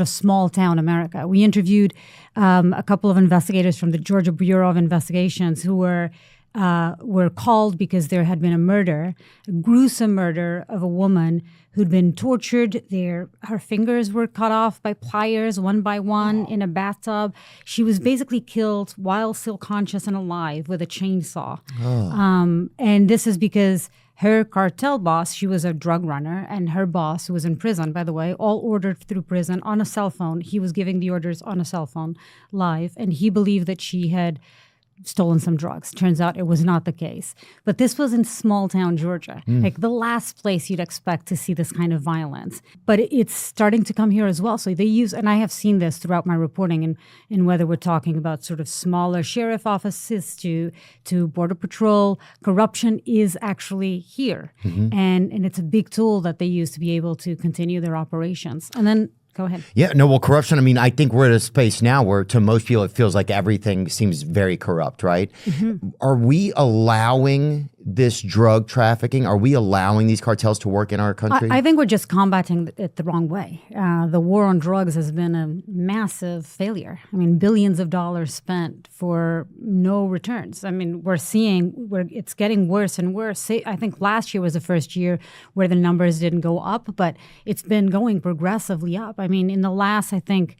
of small town America. We interviewed a couple of investigators from the Georgia Bureau of Investigations who were called because there had been a murder, a gruesome murder of a woman who'd been tortured. Her fingers were cut off by pliers one by one in a bathtub. She was basically killed while still conscious and alive with a chainsaw. And this is because her cartel boss, she was a drug runner, and her boss, who was in prison, by the way, all ordered through prison on a cell phone. He was giving the orders on a cell phone live, and he believed that she had stolen some drugs. Turns out it was not the case. But this was in small town Georgia, like the last place you'd expect to see this kind of violence. But it's starting to come here as well. So they use, and I have seen this throughout my reporting, in whether we're talking about sort of smaller sheriff offices to border patrol, corruption is actually here. And it's a big tool that they use to be able to continue their operations. And then go ahead. Yeah, no, well, corruption, I mean, I think we're at a space now where to most people it feels like everything seems very corrupt, right? Are we allowing this drug trafficking? Are we allowing these cartels to work in our country? I think we're just combating it the wrong way. The war on drugs has been a massive failure. I mean, billions of dollars spent for no returns. I mean, we're seeing where it's getting worse and worse. I think last year was the first year where the numbers didn't go up, but it's been going progressively up. I mean, in the last, I think,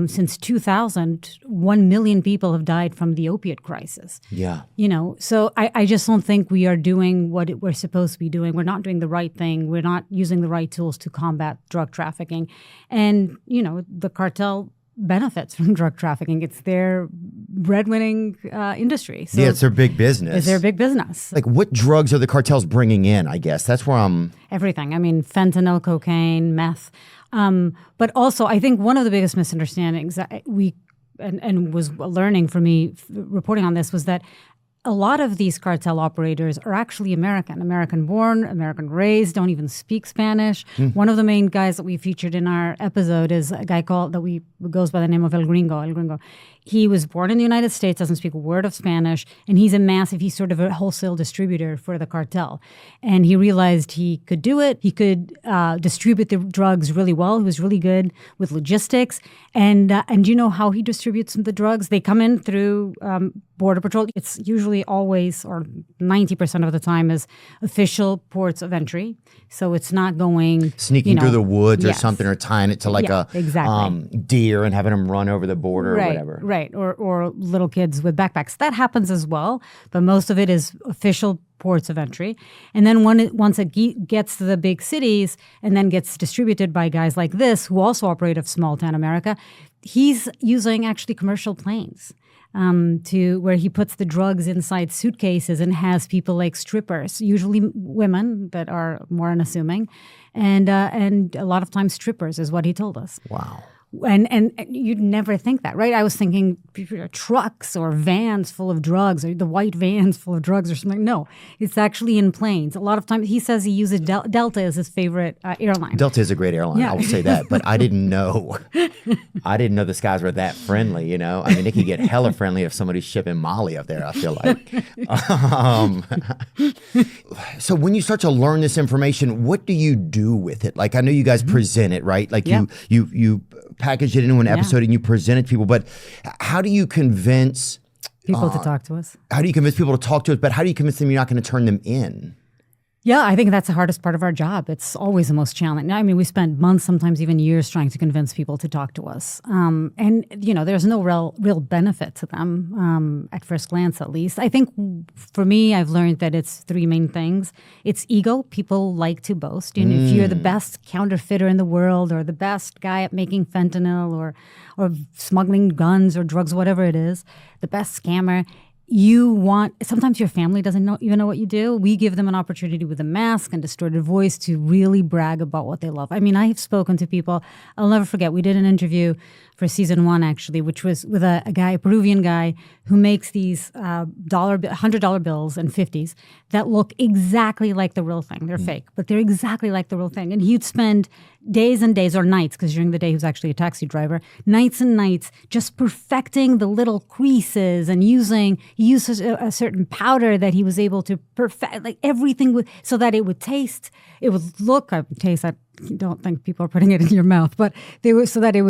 since 2000, 1 million people have died from the opiate crisis. Yeah. You know, so I just don't think we are doing what we're supposed to be doing. We're not doing the right thing. We're not using the right tools to combat drug trafficking. And, you know, the cartel benefits from drug trafficking. It's their breadwinning industry. So yeah, it's their big business. It's their big business. Like, what drugs are the cartels bringing in, I guess? That's where I'm... Everything. I mean, fentanyl, cocaine, meth. But also, I think one of the biggest misunderstandings and was learning for me reporting on this was that a lot of these cartel operators are actually American born, American raised, don't even speak Spanish. One of the main guys that we featured in our episode is a guy goes by the name of El Gringo. He was born in the United States, doesn't speak a word of Spanish, and he's sort of a wholesale distributor for the cartel. And he realized he could do it. He could distribute the drugs really well. He was really good with logistics. And you know how he distributes the drugs? They come in through Border Patrol. It's usually always, or 90% of the time, is official ports of entry. So it's not going... Sneaking through the woods or something, or tying it to like exactly. Deer and having them run over the border or whatever. Right, or little kids with backpacks. That happens as well, but most of it is official ports of entry. And then once it gets to the big cities and then gets distributed by guys like this, who also operate of small town America, he's using actually commercial planes. Where he puts the drugs inside suitcases and has people like strippers, usually women that are more unassuming, and a lot of times strippers is what he told us. Wow. And you'd never think that, right? I was thinking trucks or vans full of drugs, or the white vans full of drugs or something. No, it's actually in planes. A lot of times, he says he uses Delta as his favorite airline. Delta is a great airline, I will say that. But I didn't know. The skies were that friendly, you know? I mean, it could get hella friendly if somebody's shipping Molly up there, I feel like. So when you start to learn this information, what do you do with it? Like, I know you guys present it, right? Like you package it into an episode and you present it to people, but how do you convince people to talk to us? How do you convince people to talk to us, but how do you convince them you're not going to turn them in? Yeah, I think that's the hardest part of our job. It's always the most challenging. I mean, we spend months, sometimes even years trying to convince people to talk to us. And, you know, there's no real benefit to them, at first glance at least. I think for me, I've learned that it's three main things. It's ego. People like to boast. You know, if you're the best counterfeiter in the world, or the best guy at making fentanyl or smuggling guns or drugs, whatever it is, the best scammer, sometimes your family doesn't even know what you do. We give them an opportunity with a mask and distorted voice to really brag about what they love. I mean, I have spoken to people, I'll never forget, we did an interview for season 1, actually, which was with a Peruvian guy who makes these $100 bills and 50s that look exactly like the real thing. They're fake, but they're exactly like the real thing. And he'd spend days and days, or nights, because during the day he was actually a taxi driver, nights and nights, just perfecting the little creases and he used a certain powder that he was able to perfect, like everything so that it would taste, it would look, I don't think people are putting it in your mouth, but so that it would